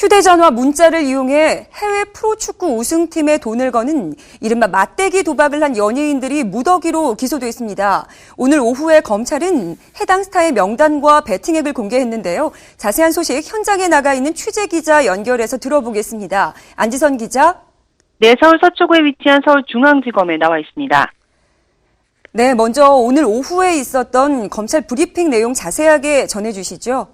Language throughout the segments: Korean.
휴대전화 문자를 이용해 해외 프로축구 우승팀에 돈을 거는 이른바 맞대기 도박을 한 연예인들이 무더기로 기소됐습니다. 오늘 오후에 검찰은 해당 스타의 명단과 베팅액을 공개했는데요. 자세한 소식 현장에 나가 있는 취재기자 연결해서 들어보겠습니다. 안지선 기자. 네, 서울 서초구에 위치한 서울중앙지검에 나와 있습니다. 네, 먼저 오늘 오후에 있었던 검찰 브리핑 내용 자세하게 전해주시죠.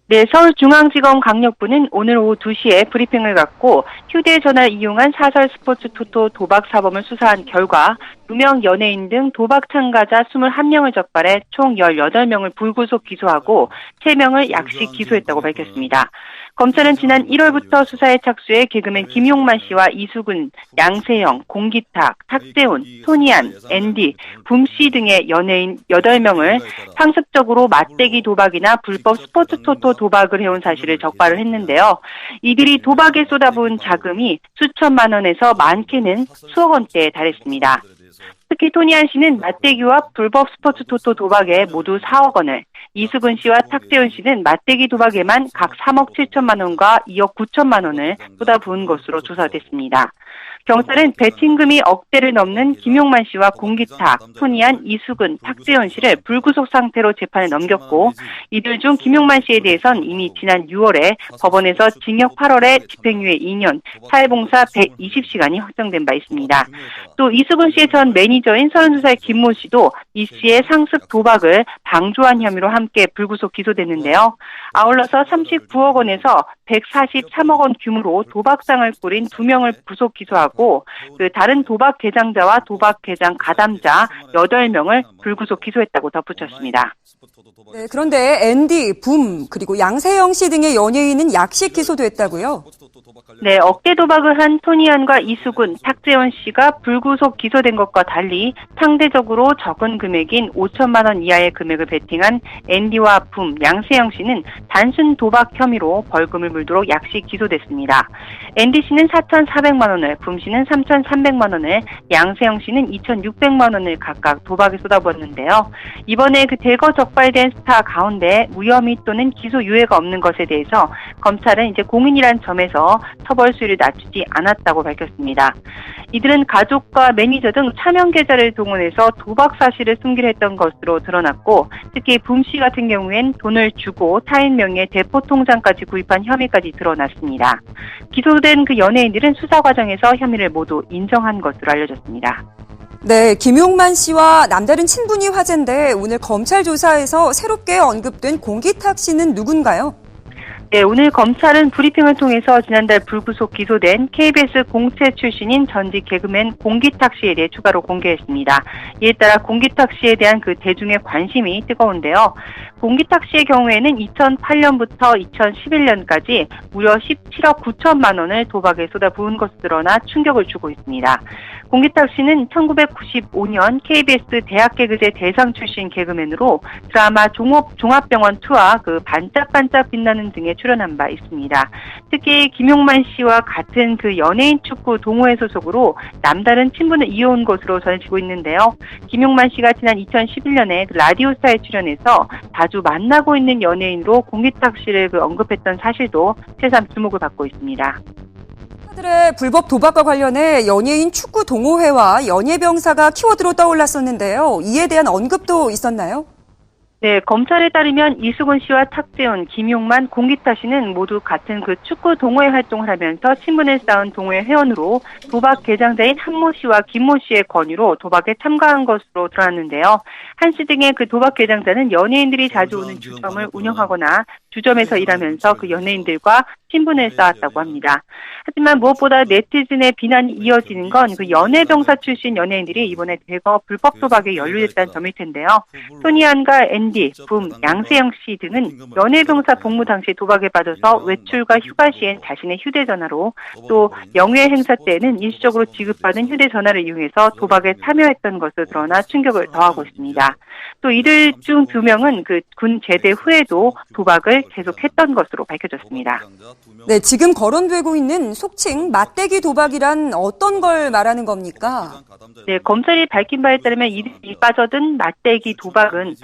네, 서울중앙지검 강력부는 오늘 오후 2시에 브리핑을 갖고 휴대전화를 이용한 사설 스포츠 토토 도박 사범을 수사한 결과 2명 연예인 등 도박 참가자 21명을 적발해 총 18명을 불구속 기소하고 3명을 약식 기소했다고 밝혔습니다. 검찰은 지난 1월부터 수사에 착수해 개그맨 김용만 씨와 이수근, 양세형, 공기탁, 탁재훈, 손희안, 앤디, 붐씨 등의 연예인 8명을 상습적으로 맞대기 도박이나 불법 스포츠 토토 도박을 해온 사실을 적발을 했는데요. 이들이 도박에 쏟아부은 자금이 수천만 원에서 많게는 수억 원대에 달했습니다. 특히 토니안 씨는 맞대기와 불법 스포츠 토토 도박에 모두 4억 원을, 이수근 씨와 탁재훈 씨는 맞대기 도박에만 각 3억 7천만 원과 2억 9천만 원을 쏟아부은 것으로 조사됐습니다. 경찰은 베팅금이 억대를 넘는 김용만 씨와 공기탁, 토니안, 이수근, 탁재훈 씨를 불구속 상태로 재판에 넘겼고 이들 중 김용만 씨에 대해선 이미 지난 6월에 법원에서 징역 8월에 집행유예 2년, 사회봉사 120시간이 확정된 바 있습니다. 또 이수근 씨의 전 매니저인 32살 김모 씨도 이 씨의 상습 도박을 방조한 혐의로 함께 불구속 기소됐는데요. 아울러서 39억 원에서 143억 원 규모로 도박상을 꾸린 2명을 구속 기소하고 다른 도박 개장자와 도박 개장 가담자 8명을 불구속 기소했다고 덧붙였습니다. 네, 그런데 앤디, 붐, 그리고 양세형 씨 등의 연예인은 약식 기소됐다고요? 네, 억대 도박을 한 토니안과 이수근, 탁재훈 씨가 불구속 기소된 것과 달리 상대적으로 적은 금액인 5천만 원 이하의 금액을 베팅한 앤디와 붐, 양세형 씨는 단순 도박 혐의로 벌금을 물도록 약식 기소됐습니다. 앤디 씨는 4,400만 원을, 붐 씨는 3,300만 원을, 양세형 씨는 2,600만 원을 각각 도박에 쏟아부었는데요. 이번에 대거 적발된 스타 가운데 무혐의 또는 기소 유예가 없는 것에 대해서 검찰은 이제 공인이란 점에서 처벌 수위를 낮추지 않았다고 밝혔습니다. 이들은 가족과 매니저 등 차명 계좌를 동원해서 도박 사실을 숨기려 했던 것으로 드러났고 특히 붐 씨 같은 경우엔 돈을 주고 타인 명의의 대포 통장까지 구입한 혐의까지 드러났습니다. 기소된 연예인들은 수사 과정에서 혐의를 모두 인정한 것으로 알려졌습니다. 네, 김용만 씨와 남다른 친분이 화제인데 오늘 검찰 조사에서 새롭게 언급된 공기탁 씨는 누군가요? 네, 오늘 검찰은 브리핑을 통해서 지난달 불구속 기소된 KBS 공채 출신인 전직 개그맨 공기탁 씨에 대해 추가로 공개했습니다. 이에 따라 공기탁 씨에 대한 대중의 관심이 뜨거운데요. 공기탁 씨의 경우에는 2008년부터 2011년까지 무려 17억 9천만 원을 도박에 쏟아부은 것으로 드러나 충격을 주고 있습니다. 공기탁 씨는 1995년 KBS 대학개그제 대상 출신 개그맨으로 드라마 종합병원 2와 반짝반짝 빛나는 등에 출연한 바 있습니다. 특히 김용만 씨와 같은 연예인 축구 동호회 소속으로 남다른 친분을 이어온 것으로 전해지고 있는데요. 김용만 씨가 지난 2011년에 라디오스타에 출연해서 자주 만나고 있는 연예인으로 공기탁 씨를 언급했던 사실도 새삼 주목을 받고 있습니다. 스타들의 불법 도박과 관련해 연예인 축구 동호회와 연예병사가 키워드로 떠올랐었는데요. 이에 대한 언급도 있었나요? 네, 검찰에 따르면 이수근 씨와 탁재훈, 김용만, 공기탁 씨는 모두 같은 축구 동호회 활동을 하면서 친분을 쌓은 동호회 회원으로 도박 개장자인 한모 씨와 김모 씨의 권유로 도박에 참가한 것으로 드러났는데요. 한 씨 등의 도박 개장자는 연예인들이 자주 오는 주점을 운영하거나 주점에서 일하면서 연예인들과 친분을 쌓았다고 합니다. 하지만 무엇보다 네티즌의 비난이 이어지는 건 연예병사 출신 연예인들이 이번에 대거 불법 도박에 연루됐다는 점일 텐데요. 토니안과 앤디, 붐, 양세형 씨 등은 연예병사 복무 당시 도박에 빠져서 외출과 휴가 시엔 자신의 휴대전화로 또 영예 행사 때에는 일시적으로 지급받은 휴대전화를 이용해서 도박에 참여했던 것으로 드러나 충격을 더하고 있습니다. 또 이들 중 2명은 군 제대 후에도 도박을 계속했던 것으로 밝혀졌습니다. 네, 지금 거론되고 있는 속칭 맞대기 도박이란 어떤 걸 말하는 겁니까? 네, 검찰이 밝힌 바에 따르면 이들이 빠져든 맞대기 도박은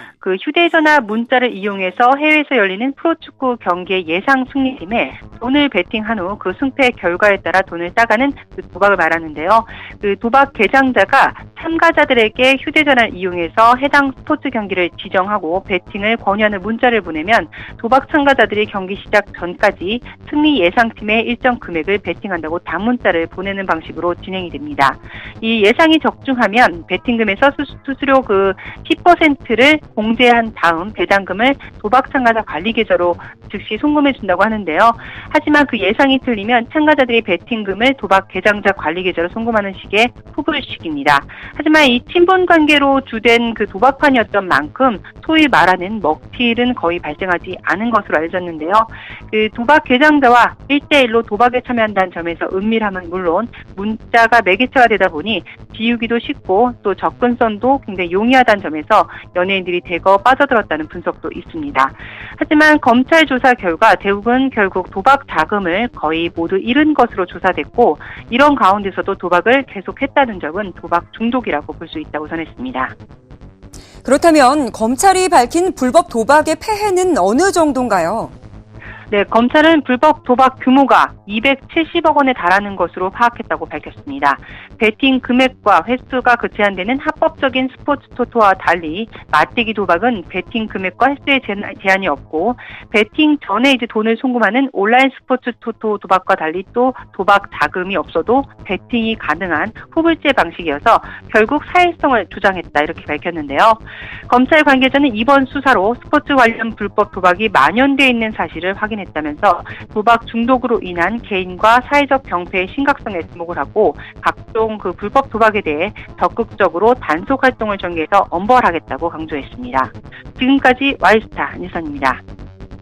휴대 휴대전화 문자를 이용해서 해외에서 열리는 프로축구 경기의 예상 승리팀에 돈을 베팅한 후 그 승패 결과에 따라 돈을 따가는 그 도박을 말하는데요. 그 도박 개장자가 참가자들에게 휴대전화를 이용해서 해당 스포츠 경기를 지정하고 베팅을 권유하는 문자를 보내면 도박 참가자들이 경기 시작 전까지 승리 예상팀의 일정 금액을 베팅한다고 단문자를 보내는 방식으로 진행이 됩니다. 이 예상이 적중하면 베팅금에서 수수료 그 10%를 공제한 다음 배당금을 도박 참가자 관리 계좌로 즉시 송금해 준다고 하는데요. 하지만 그 예상이 틀리면 참가자들이 베팅금을 도박 개장자 관리 계좌로 송금하는 식의 후불식입니다. 하지만 이 친분 관계로 주된 그 도박판이었던 만큼 소위 말하는 먹튀일은 거의 발생하지 않은 것으로 알려졌는데요. 그 도박 개장자와 1대1로 도박에 참여한다는 점에서 은밀함은 물론 문자가 매개체가 되다 보니 지우기도 쉽고 또 접근성도 굉장히 용이하다는 점에서 연예인들이 대거 빠져들었다는 분석도 있습니다. 하지만 검찰 조사 결과 대부분 결국 도박 자금을 거의 모두 잃은 것으로 조사됐고 이런 가운데서도 도박을 계속했다는 점은 도박 중독이라고 볼 수 있다고 전했습니다. 그렇다면 검찰이 밝힌 불법 도박의 폐해는 어느 정도인가요? 네, 검찰은 불법 도박 규모가 270억 원에 달하는 것으로 파악했다고 밝혔습니다. 베팅 금액과 횟수가 제한되는 합법적인 스포츠 토토와 달리 맞대기 도박은 베팅 금액과 횟수에 제한이 없고 베팅 전에 이제 돈을 송금하는 온라인 스포츠 토토 도박과 달리 또 도박 자금이 없어도 베팅이 가능한 후불제 방식이어서 결국 사회성을 주장했다 이렇게 밝혔는데요. 검찰 관계자는 이번 수사로 스포츠 관련 불법 도박이 만연돼 있는 사실을 확인했다면서 도박 중독으로 인한 개인과 사회적 병폐의 심각성에 주목을 하고 각종 그 불법 도박에 대해 적극적으로 단속 활동을 전개해서 엄벌하겠다고 강조했습니다. 지금까지 와이스타 안유선입니다.